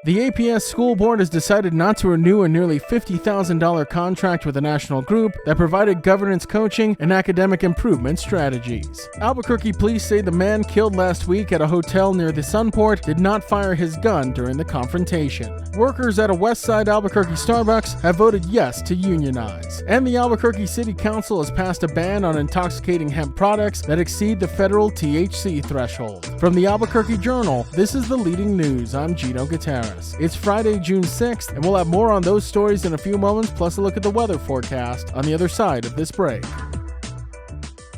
The APS school board has decided not to renew a nearly $50,000 contract with a national group that provided governance coaching and academic improvement strategies. Albuquerque police say the man killed last week at a hotel near the Sunport did not fire his gun during the confrontation. Workers at a Westside Albuquerque Starbucks have voted yes to unionize. And the Albuquerque City Council has passed a ban on intoxicating hemp products that exceed the federal THC threshold. From the Albuquerque Journal, this is the leading news. I'm Gino Gutierrez. It's Friday, June 6th, and we'll have more on those stories in a few moments, plus a look at the weather forecast on the other side of this break.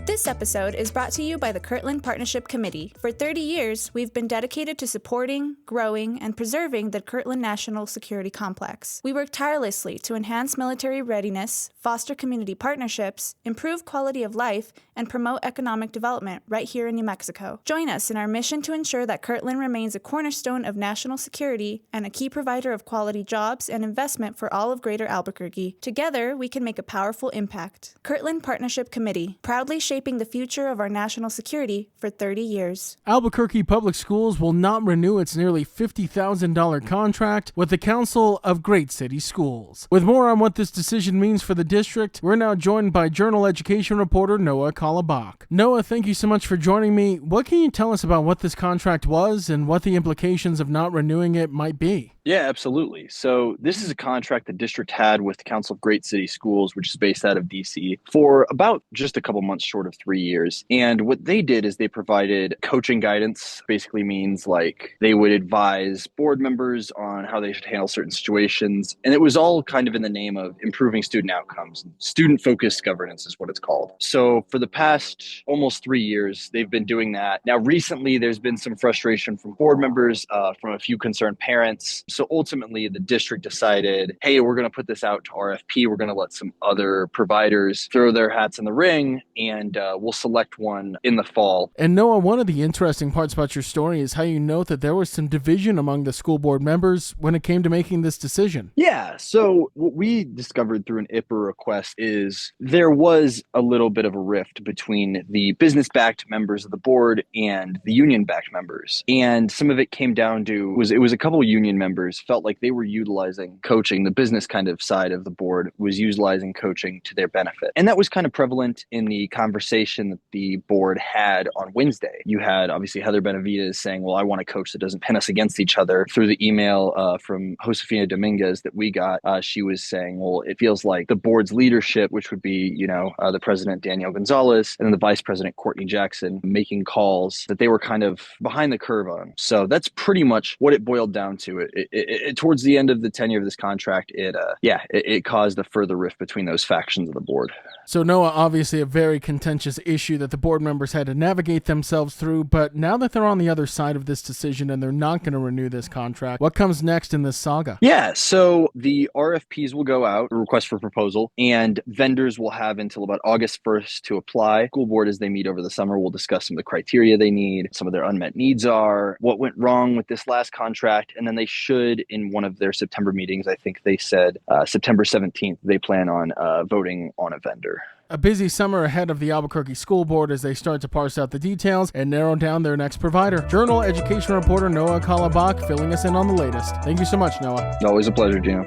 This episode is brought to you by the Kirtland Partnership Committee. For 30 years, we've been dedicated to supporting, growing, and preserving the Kirtland National Security Complex. We work tirelessly to enhance military readiness, foster community partnerships, improve quality of life, and promote economic development right here in New Mexico. Join us in our mission to ensure that Kirtland remains a cornerstone of national security and a key provider of quality jobs and investment for all of Greater Albuquerque. Together, we can make a powerful impact. Kirtland Partnership Committee, proudly shaping the future of our national security for 30 years. Albuquerque Public Schools will not renew its nearly $50,000 contract with the Council of Great City Schools. With more on what this decision means for the district, we're now joined by Journal Education reporter Noah Kalabach. Noah, thank you so much for joining me. What can you tell us about what this contract was and what the implications of not renewing it might be? Yeah, absolutely. So this is a contract the district had with the Council of Great City Schools, which is based out of DC, for about just a couple months short of 3 years. And what they did is they provided coaching guidance. Basically means like they would advise board members on how they should handle certain situations. And it was all kind of in the name of improving student outcomes. Student-focused governance is what it's called. So for the past almost 3 years, they've been doing that. Now, recently, there's been some frustration from board members, from a few concerned parents. So ultimately, the district decided, hey, we're going to put this out to RFP. We're going to let some other providers throw their hats in the ring, and we'll select one in the fall. And Noah, one of the interesting parts about your story is how you note that there was some division among the school board members when it came to making this decision. Yeah, so what we discovered through an IPA request is there was a little bit of a rift between the business-backed members of the board and the union-backed members. And some of it came down to, it was a couple of union members felt like they were utilizing coaching. The business kind of side of the board was utilizing coaching to their benefit. And that was kind of prevalent in the conversation that the board had on Wednesday. You had obviously Heather Benavides saying, well, I want a coach that doesn't pin us against each other. Through the email from Josefina Dominguez that we got, she was saying, well, it feels like the board's leadership, which would be, the president, Danielle Gonzalez, and then the vice president, Courtney Jackson, making calls that they were kind of behind the curve on. So that's pretty much what it boiled down to. Towards the end of the tenure of this contract, it caused a further rift between those factions of the board. So Noah, obviously a very contentious issue that the board members had to navigate themselves through, but now that they're on the other side of this decision and they're not going to renew this contract, what comes next in this saga? Yeah, so the RFPs will go out, a request for proposal, and vendors will have until about August 1st to apply. School board, as they meet over the summer, will discuss some of the criteria they need, some of their unmet needs are, what went wrong with this last contract, and then they should, in one of their September meetings, I think they said September 17th, they plan on voting on a vendor. A busy summer ahead of the Albuquerque School Board as they start to parse out the details and narrow down their next provider. Journal Education reporter Noah Kalabach filling us in on the latest. Thank you so much, Noah. Always a pleasure, Gino.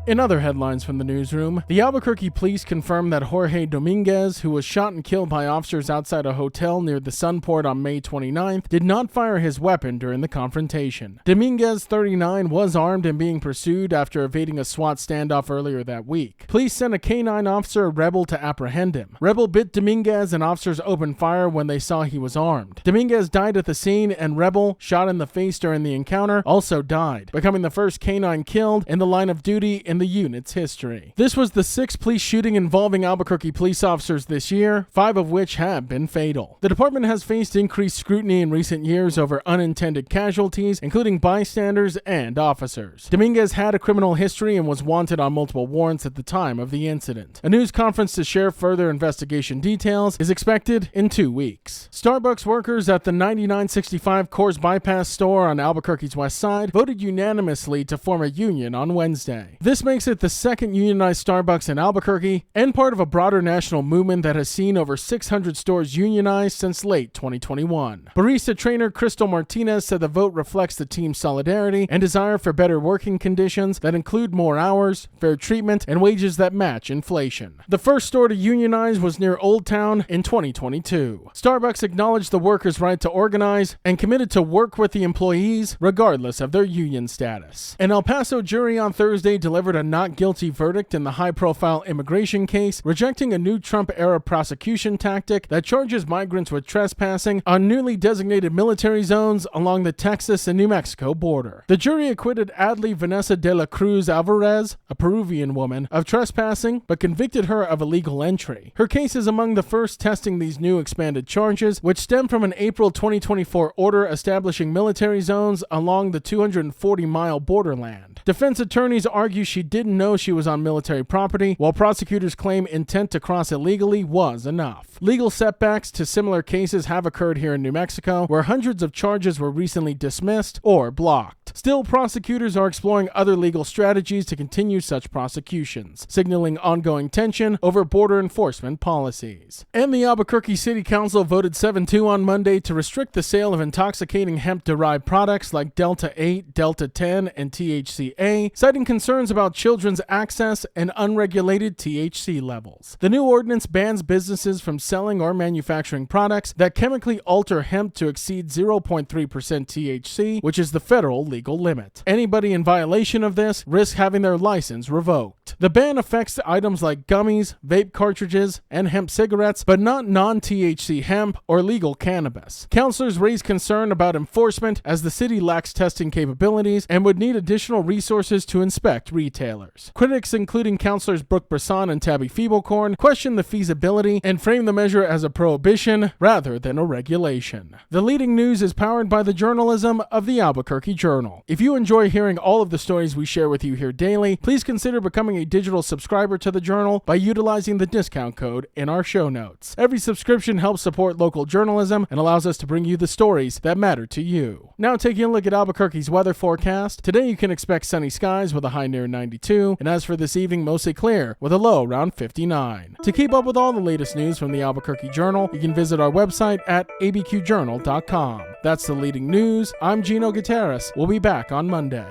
In other headlines from the newsroom, the Albuquerque police confirmed that Jorge Dominguez, who was shot and killed by officers outside a hotel near the Sunport on May 29th, did not fire his weapon during the confrontation. Dominguez, 39, was armed and being pursued after evading a SWAT standoff earlier that week. Police sent a K-9 officer, Rebel, to apprehend him. Rebel bit Dominguez and officers opened fire when they saw he was armed. Dominguez died at the scene and Rebel, shot in the face during the encounter, also died, becoming the first K-9 killed in the line of duty in the unit's history. This was the 6th police shooting involving Albuquerque police officers this year, 5 of which have been fatal. The department has faced increased scrutiny in recent years over unintended casualties, including bystanders and officers. Dominguez had a criminal history and was wanted on multiple warrants at the time of the incident. A news conference to share further investigation details is expected in 2 weeks. Starbucks workers at the 9965 Coors Bypass store on Albuquerque's west side voted unanimously to form a union on Wednesday. This This makes it the second unionized Starbucks in Albuquerque and part of a broader national movement that has seen over 600 stores unionized since late 2021. Barista trainer Crystal Martinez said the vote reflects the team's solidarity and desire for better working conditions that include more hours, fair treatment, and wages that match inflation. The first store to unionize was near Old Town in 2022. Starbucks acknowledged the workers' right to organize and committed to work with the employees regardless of their union status. An El Paso jury on Thursday delivered a not guilty verdict in the high-profile immigration case, rejecting a new Trump-era prosecution tactic that charges migrants with trespassing on newly designated military zones along the Texas and New Mexico border. The jury acquitted Adley Vanessa de la Cruz Alvarez, a Peruvian woman, of trespassing, but convicted her of illegal entry. Her case is among the first testing these new expanded charges, which stem from an April 2024 order establishing military zones along the 240-mile borderland. Defense attorneys argue she didn't know she was on military property, while prosecutors claim intent to cross illegally was enough. Legal setbacks to similar cases have occurred here in New Mexico, where hundreds of charges were recently dismissed or blocked. Still, prosecutors are exploring other legal strategies to continue such prosecutions, signaling ongoing tension over border enforcement policies. And the Albuquerque City Council voted 7-2 on Monday to restrict the sale of intoxicating hemp-derived products like Delta-8, Delta-10, and THC-A, citing concerns about children's access and unregulated THC levels. The new ordinance bans businesses from selling or manufacturing products that chemically alter hemp to exceed 0.3% THC, which is the federal legal limit. Anybody in violation of this risks having their license revoked. The ban affects items like gummies, vape cartridges, and hemp cigarettes, but not non-THC hemp or legal cannabis. Councilors raised concern about enforcement as the city lacks testing capabilities and would need additional resources to inspect retailers. Critics, including Councilors Brooke Brisson and Tabby Feeblecorn, question the feasibility and frame the measure as a prohibition rather than a regulation. The leading news is powered by the journalism of the Albuquerque Journal. If you enjoy hearing all of the stories we share with you here daily, please consider becoming a digital subscriber to the Journal by utilizing the discount code in our show notes. Every subscription helps support local journalism and allows us to bring you the stories that matter to you. Now taking a look at Albuquerque's weather forecast. Today you can expect sunny skies with a high near 92, and as for this evening, mostly clear with a low around 59. To keep up with all the latest news from the Albuquerque Journal, you can visit our website at abqjournal.com. That's the leading news. I'm Gino Gutierrez. We'll be back on Monday.